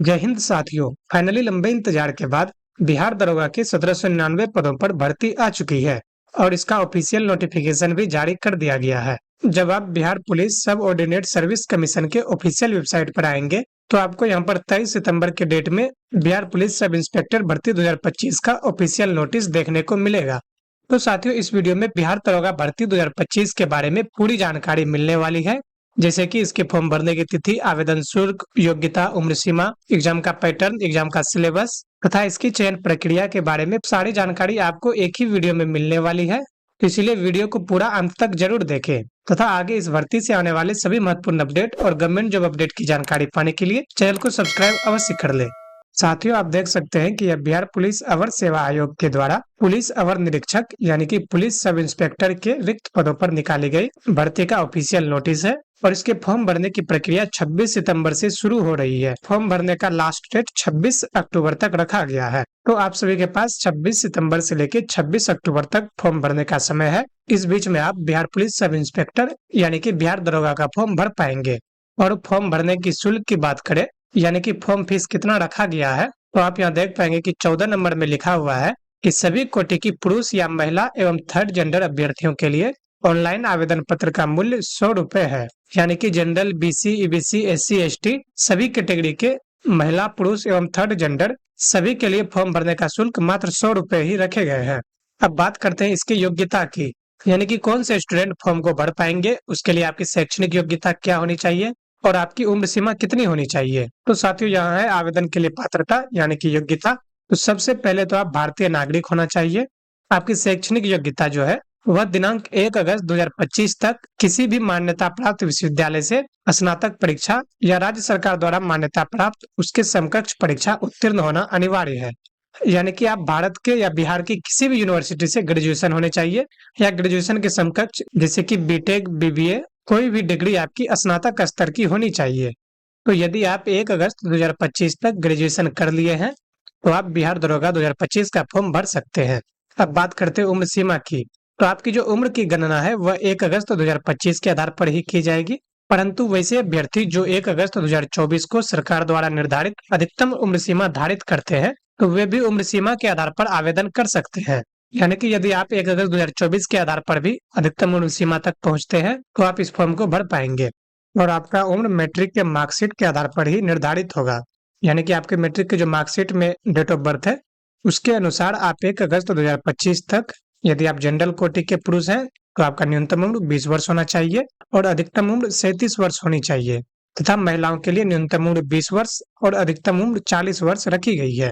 जय हिंद साथियों। फाइनली लंबे इंतजार के बाद बिहार दरोगा के 1799 पदों पर भर्ती आ चुकी है और इसका ऑफिशियल नोटिफिकेशन भी जारी कर दिया गया है। जब आप बिहार पुलिस सब ऑर्डिनेट सर्विस कमीशन के ऑफिशियल वेबसाइट पर आएंगे तो आपको यहां पर 23 सितंबर के डेट में बिहार पुलिस सब इंस्पेक्टर भर्ती 2025 का ऑफिशियल नोटिस देखने को मिलेगा। तो साथियों, इस वीडियो में बिहार दरोगा भर्ती 2025 के बारे में पूरी जानकारी मिलने वाली है, जैसे कि इसके फॉर्म भरने की तिथि, आवेदन शुल्क, योग्यता, उम्र सीमा, एग्जाम का पैटर्न, एग्जाम का सिलेबस तथा इसकी चयन प्रक्रिया के बारे में सारी जानकारी आपको एक ही वीडियो में मिलने वाली है। तो इसीलिए वीडियो को पूरा अंत तक जरूर देखें तथा आगे इस भर्ती से आने वाले सभी महत्वपूर्ण अपडेट और गवर्नमेंट जॉब अपडेट की जानकारी पाने के लिए चैनल को सब्सक्राइब अवश्य कर ले। साथियों, आप देख सकते हैं कि यह बिहार पुलिस अवर सेवा आयोग के द्वारा पुलिस अवर निरीक्षक यानी कि पुलिस सब इंस्पेक्टर के रिक्त पदों पर निकाली गई भर्ती का ऑफिशियल नोटिस है और इसके फॉर्म भरने की प्रक्रिया 26 सितंबर से शुरू हो रही है। फॉर्म भरने का लास्ट डेट 26 अक्टूबर तक रखा गया है। तो आप सभी के पास 26 सितंबर से लेकर 26 अक्टूबर तक फॉर्म भरने का समय है। इस बीच में आप बिहार पुलिस सब इंस्पेक्टर यानी कि बिहार दरोगा का फॉर्म भर पाएंगे। और फॉर्म भरने की शुल्क की बात करें यानी कि फॉर्म फीस कितना रखा गया है, तो आप यहाँ देख पाएंगे कि 14 नंबर में लिखा हुआ है कि सभी कोटि की पुरुष या महिला एवं थर्ड जेंडर अभ्यर्थियों के लिए ऑनलाइन आवेदन पत्र का मूल्य 100 रुपए है। यानी कि general, BC, EBC, SC, ST सभी कैटेगरी के महिला, पुरुष एवं थर्ड जेंडर सभी के लिए फॉर्म भरने का शुल्क मात्र 100 रुपए ही रखे गए हैं। अब बात करते हैं इसकी योग्यता की, यानी कि कौन से स्टूडेंट फॉर्म को भर पाएंगे, उसके लिए आपकी शैक्षणिक योग्यता क्या होनी चाहिए और आपकी उम्र सीमा कितनी होनी चाहिए। तो साथियों, यहाँ है आवेदन के लिए पात्रता यानी कि योग्यता। तो सबसे पहले तो आप भारतीय नागरिक होना चाहिए। आपकी शैक्षणिक योग्यता जो है वह दिनांक 1 अगस्त 2025 तक किसी भी मान्यता प्राप्त विश्वविद्यालय से स्नातक परीक्षा या राज्य सरकार द्वारा मान्यता प्राप्त उसके समकक्ष परीक्षा उत्तीर्ण होना अनिवार्य है। यानी कि आप भारत के या बिहार की किसी भी यूनिवर्सिटी से ग्रेजुएशन होने चाहिए या ग्रेजुएशन के समकक्ष जैसे कि बीटेक, बीबीए, कोई भी डिग्री आपकी स्नातक स्तर की होनी चाहिए। तो यदि आप 1 अगस्त 2025 तक ग्रेजुएशन कर लिए हैं तो आप बिहार दरोगा 2025 का फॉर्म भर सकते हैं। अब बात करते हैं उम्र सीमा की। तो आपकी जो उम्र की गणना है वह 1 अगस्त 2025 के आधार पर ही की जाएगी, परंतु वैसे अभ्यर्थी जो 1 अगस्त 2024 को सरकार द्वारा निर्धारित अधिकतम उम्र सीमा धारित करते हैं तो वे भी उम्र सीमा के आधार पर आवेदन कर सकते हैं। यानी कि यदि आप 1 अगस्त 2024 के आधार पर भी अधिकतम उम्र सीमा तक पहुंचते हैं तो आप इस फॉर्म को भर पाएंगे और आपका उम्र मैट्रिक के मार्कशीट के आधार पर ही निर्धारित होगा। यानी कि आपके मैट्रिक के जो मार्कशीट में डेट ऑफ बर्थ है उसके अनुसार आप 1 अगस्त 2025 तक, यदि आप जनरल कोटि के पुरुष हैं तो आपका न्यूनतम उम्र 20 वर्ष होना चाहिए और अधिकतम उम्र 37 वर्ष होनी चाहिए तथा महिलाओं के लिए न्यूनतम उम्र 20 वर्ष और अधिकतम उम्र 40 वर्ष रखी गई है।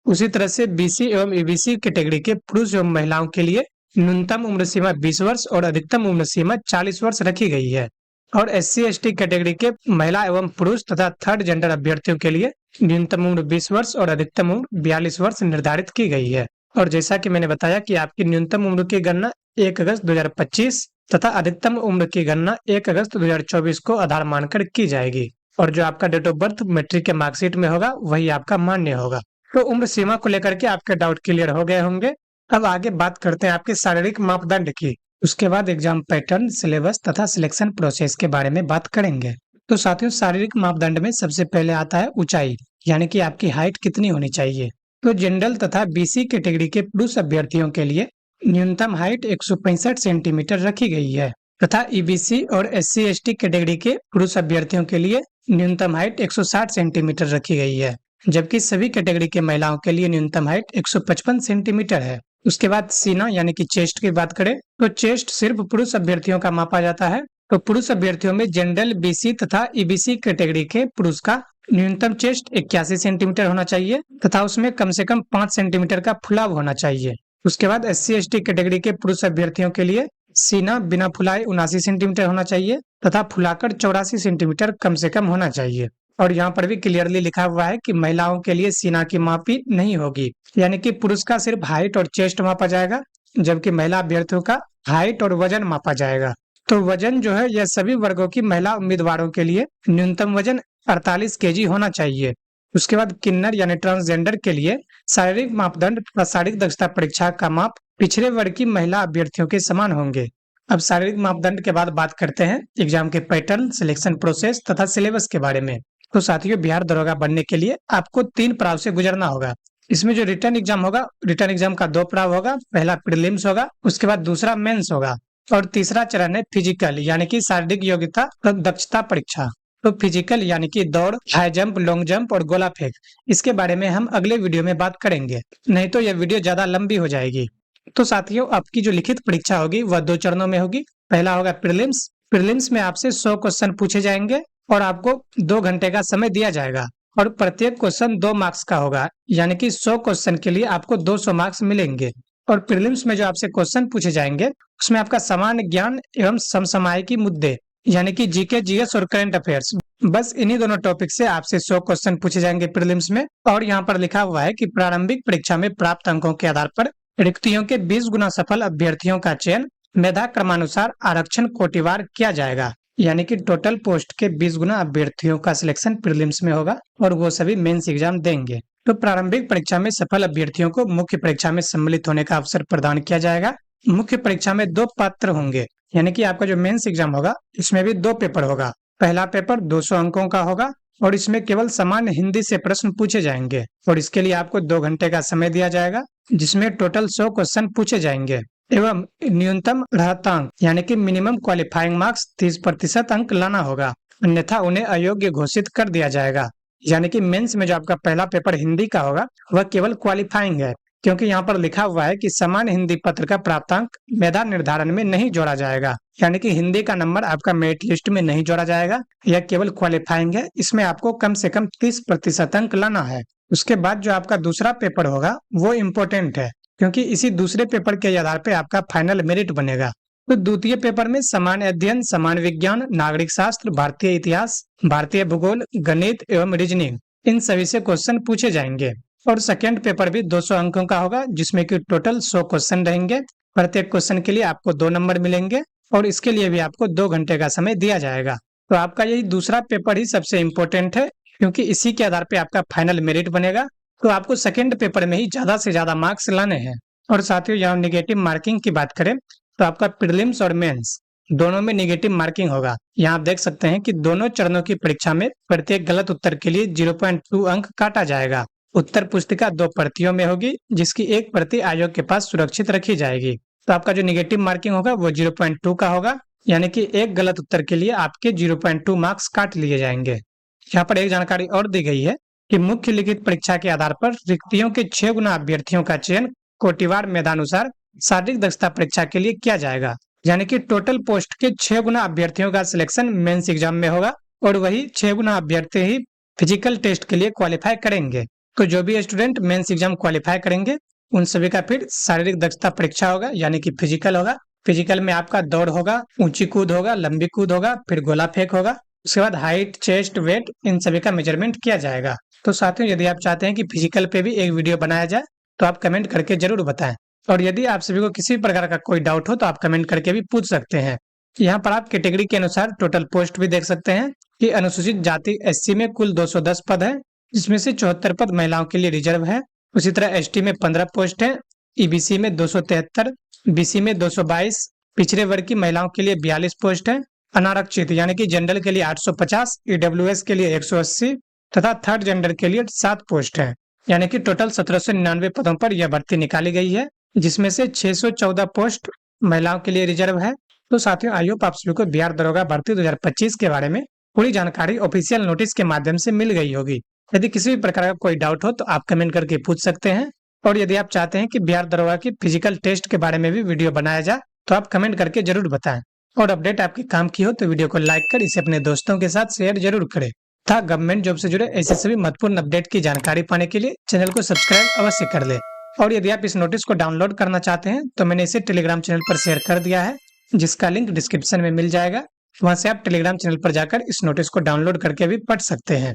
उसी तरह से बीसी एवं ईबीसी कैटेगरी के पुरुष एवं महिलाओं के लिए न्यूनतम उम्र सीमा 20 वर्ष और अधिकतम उम्र सीमा 40 वर्ष रखी गई है। और एससी एसटी कैटेगरी के महिला एवं पुरुष तथा थर्ड जेंडर अभ्यर्थियों के लिए न्यूनतम उम्र 20 वर्ष और अधिकतम उम्र 42 वर्ष निर्धारित की गई है। और जैसा कि मैंने बताया कि आपकी न्यूनतम उम्र की गणना 1 अगस्त 2025 तथा अधिकतम उम्र की गणना 1 अगस्त 2024 को आधार मानकर की जाएगी और जो आपका डेट ऑफ बर्थ मैट्रिक के मार्कशीट में होगा वही आपका मान्य होगा। तो उम्र सीमा को लेकर के आपके डाउट क्लियर हो गए होंगे। अब आगे बात करते हैं आपके शारीरिक मापदंड की। उसके बाद एग्जाम पैटर्न, सिलेबस तथा सिलेक्शन प्रोसेस के बारे में बात करेंगे। तो साथियों, शारीरिक मापदंड में सबसे पहले आता है ऊंचाई, यानी कि आपकी हाइट कितनी होनी चाहिए। तो जनरल तथा बीसी कैटेगरी के पुरुष अभ्यर्थियों के लिए न्यूनतम हाइट 165 सेंटीमीटर रखी गई है तथा ईबीसी और एससी एसटी कैटेगरी के पुरुष अभ्यर्थियों के लिए न्यूनतम हाइट 160 सेंटीमीटर रखी गई है, जबकि सभी कैटेगरी के महिलाओं के लिए न्यूनतम हाइट 155 सेंटीमीटर है। उसके बाद सीना यानी कि चेस्ट की बात करें तो चेस्ट सिर्फ पुरुष अभ्यर्थियों का मापा जाता है। तो पुरुष अभ्यर्थियों में जनरल, बीसी तथा ईबीसी कैटेगरी के पुरुष का न्यूनतम चेस्ट 81 सेंटीमीटर होना चाहिए तथा उसमें कम से कम 5 सेंटीमीटर का फुलाव होना चाहिए। उसके बाद एससी एसटी कैटेगरी के पुरुष अभ्यर्थियों के लिए सीना बिना फुलाए 79 सेंटीमीटर होना चाहिए तथा फुलाकर 84 सेंटीमीटर कम से कम होना चाहिए। और यहाँ पर भी क्लियरली लिखा हुआ है कि महिलाओं के लिए सीना की मापी नहीं होगी, यानी कि पुरुष का सिर्फ हाइट और चेस्ट मापा जाएगा जबकि महिला अभ्यर्थियों का हाइट और वजन मापा जाएगा। तो वजन जो है यह सभी वर्गों की महिला उम्मीदवारों के लिए न्यूनतम वजन 48 केजी होना चाहिए। उसके बाद किन्नर यानी ट्रांसजेंडर के लिए शारीरिक मापदंड तथा शारीरिक दक्षता परीक्षा का माप पिछड़े वर्ग की महिला अभ्यर्थियों के समान होंगे। अब शारीरिक मापदंड के बाद बात करते हैं एग्जाम के पैटर्न, सिलेक्शन प्रोसेस तथा सिलेबस के बारे में। तो साथियों, बिहार दरोगा बनने के लिए आपको 3 पड़ाव से गुजरना होगा। इसमें जो रिटर्न एग्जाम होगा, रिटर्न एग्जाम का 2 पड़ाव होगा। पहला प्रीलिम्स होगा, उसके बाद दूसरा मेंस होगा और तीसरा चरण है फिजिकल यानी कि शारीरिक योग्यता और दक्षता परीक्षा। तो फिजिकल यानी कि दौड़, हाई जंप, लॉन्ग जंप और गोला फेंक, इसके बारे में हम अगले वीडियो में बात करेंगे, नहीं तो यह वीडियो ज्यादा लंबी हो जाएगी। तो साथियों, आपकी जो लिखित परीक्षा होगी वह 2 चरणों में होगी। पहला होगा प्रीलिम्स। प्रीलिम्स में आपसे 100 क्वेश्चन पूछे जाएंगे और आपको 2 घंटे का समय दिया जाएगा और प्रत्येक क्वेश्चन 2 मार्क्स का होगा, यानी कि 100 क्वेश्चन के लिए आपको 200 मार्क्स मिलेंगे। और प्रीलिम्स में जो आपसे क्वेश्चन पूछे जाएंगे उसमें आपका सामान्य ज्ञान एवं समसामयिकी मुद्दे यानी कि जीके, जीएस और करंट अफेयर्स, बस इन्हीं दोनों टॉपिक से आपसे 100 क्वेश्चन पूछे जाएंगे प्रीलिम्स में। और यहाँ पर लिखा हुआ है कि प्रारंभिक परीक्षा में प्राप्त अंकों के आधार पर रिक्तियों के 20 गुना सफल अभ्यर्थियों का चयन मेधा क्रमानुसार आरक्षण कोटिवार किया जाएगा, यानी कि टोटल पोस्ट के 20 गुना अभ्यर्थियों का सिलेक्शन प्रीलिम्स में होगा और वो सभी मेंस एग्जाम देंगे। तो प्रारंभिक परीक्षा में सफल अभ्यर्थियों को मुख्य परीक्षा में सम्मिलित होने का अवसर प्रदान किया जाएगा। मुख्य परीक्षा में 2 पात्र होंगे, यानी कि आपका जो मेंस एग्जाम होगा इसमें भी 2 पेपर होगा। पहला पेपर 200 अंकों का होगा और इसमें केवल सामान्य हिंदी से प्रश्न पूछे जाएंगे और इसके लिए आपको 2 घंटे का समय दिया जाएगा, जिसमें टोटल 100 क्वेश्चन पूछे जाएंगे एवं न्यूनतम अर्हतांक यानी कि मिनिमम क्वालिफाइंग मार्क्स 30% अंक लाना होगा, अन्यथा उन्हें अयोग्य घोषित कर दिया जाएगा। यानी कि मेंस में जो आपका पहला पेपर हिंदी का होगा वह केवल क्वालिफाइंग है, क्योंकि यहाँ पर लिखा हुआ है कि सामान्य हिंदी पत्र का प्राप्तांक मेधा निर्धारण में नहीं जोड़ा जाएगा, यानी कि हिंदी का नंबर आपका मेरिट लिस्ट में नहीं जोड़ा जाएगा। यह केवल क्वालिफाइंग है, इसमें आपको कम से कम 30% अंक लाना है। उसके बाद जो आपका दूसरा पेपर होगा वो इम्पोर्टेंट है, क्योंकि इसी दूसरे पेपर के आधार पे आपका फाइनल मेरिट बनेगा। तो द्वितीय पेपर में सामान्य अध्ययन, सामान्य विज्ञान, नागरिक शास्त्र, भारतीय इतिहास, भारतीय भूगोल, गणित एवं रीजनिंग, इन सभी से क्वेश्चन पूछे जाएंगे। और सेकेंड पेपर भी 200 अंकों का होगा, जिसमें कि टोटल 100 क्वेश्चन रहेंगे। प्रत्येक क्वेश्चन के लिए आपको 2 नंबर मिलेंगे और इसके लिए भी आपको 2 घंटे का समय दिया जाएगा। तो आपका यही दूसरा पेपर ही सबसे इम्पोर्टेंट है, क्योंकि इसी के आधार पे आपका फाइनल मेरिट बनेगा। तो आपको सेकेंड पेपर में ही ज्यादा से ज्यादा मार्क्स लाने हैं। और साथियों, यहाँ नेगेटिव मार्किंग की बात करें तो आपका प्रीलिम्स और मेंस दोनों में नेगेटिव मार्किंग होगा। यहाँ आप देख सकते हैं कि दोनों चरणों की परीक्षा में प्रत्येक गलत उत्तर के लिए 0.2 अंक काटा जाएगा। उत्तर पुस्तिका 2 प्रतियों में होगी, जिसकी एक प्रति आयोग के पास सुरक्षित रखी जाएगी। तो आपका जो नेगेटिव मार्किंग होगा वो 0.2 का होगा, यानी कि एक गलत उत्तर के लिए आपके 0.2 मार्क्स काट लिए जाएंगे। यहाँ पर एक जानकारी और दी गई है कि मुख्य लिखित परीक्षा के आधार पर रिक्तियों के 6 गुना अभ्यर्थियों का चयन कोटिवार मेधानुसार शारीरिक दक्षता परीक्षा के लिए किया जाएगा, यानी कि टोटल पोस्ट के 6 गुना अभ्यर्थियों का सिलेक्शन मेंस एग्जाम में होगा और वही 6 गुना अभ्यर्थी ही फिजिकल टेस्ट के लिए क्वालिफाई करेंगे। तो जो भी स्टूडेंट मेंस एग्जाम क्वालिफाई करेंगे उन सभी का फिर शारीरिक दक्षता परीक्षा होगा, यानी कि फिजिकल होगा। फिजिकल में आपका दौड़ होगा, ऊंची कूद होगा, लंबी कूद होगा, फिर गोला फेंक होगा। उसके बाद हाइट, चेस्ट, वेट, इन सभी का मेजरमेंट किया जाएगा। तो साथियों, यदि आप चाहते हैं कि फिजिकल पे भी एक वीडियो बनाया जाए तो आप कमेंट करके जरूर बताएं। और यदि आप सभी को किसी प्रकार का कोई डाउट हो तो आप कमेंट करके भी पूछ सकते हैं। यहाँ पर आप कैटेगरी के अनुसार टोटल पोस्ट भी देख सकते हैं कि अनुसूचित जाति एससी में कुल 210 पद है, जिसमें से 74 पद महिलाओं के लिए रिजर्व है। उसी तरह एसटी में 15 पोस्ट है, ईबीसी में 273, बीसी में 222, पिछड़े वर्ग की महिलाओं के लिए 42 पोस्ट है, अनारक्षित यानी कि जनरल के लिए 850, ईडब्ल्यूएस के लिए 180 तथा थर्ड जेंडर के लिए 7 पोस्ट है, यानी कि टोटल 1799 पदों पर यह भर्ती निकाली गई है, जिसमें से 614 पोस्ट महिलाओं के लिए रिजर्व है। तो साथियों, आई होप आप सभी को बिहार दरोगा भर्ती 2025 के बारे में पूरी जानकारी ऑफिशियल नोटिस के माध्यम से मिल गई होगी। यदि किसी भी प्रकार का कोई डाउट हो तो आप कमेंट करके पूछ सकते हैं। और यदि आप चाहते हैं कि बिहार दरोगा की फिजिकल टेस्ट के बारे में भी वीडियो बनाया जाए तो आप कमेंट करके जरूर बताएं। और अपडेट आपके काम की हो तो वीडियो को लाइक कर इसे अपने दोस्तों के साथ शेयर जरूर करें तथा गवर्नमेंट जॉब से जुड़े ऐसे सभी महत्वपूर्ण अपडेट की जानकारी पाने के लिए चैनल को सब्सक्राइब अवश्य कर ले। और यदि आप इस नोटिस को डाउनलोड करना चाहते हैं तो मैंने इसे टेलीग्राम चैनल पर शेयर कर दिया है, जिसका लिंक डिस्क्रिप्शन में मिल जाएगा। वहां से आप टेलीग्राम चैनल पर जाकर इस नोटिस को डाउनलोड करके भी पढ़ सकते हैं।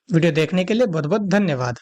वीडियो देखने के लिए बहुत बहुत धन्यवाद।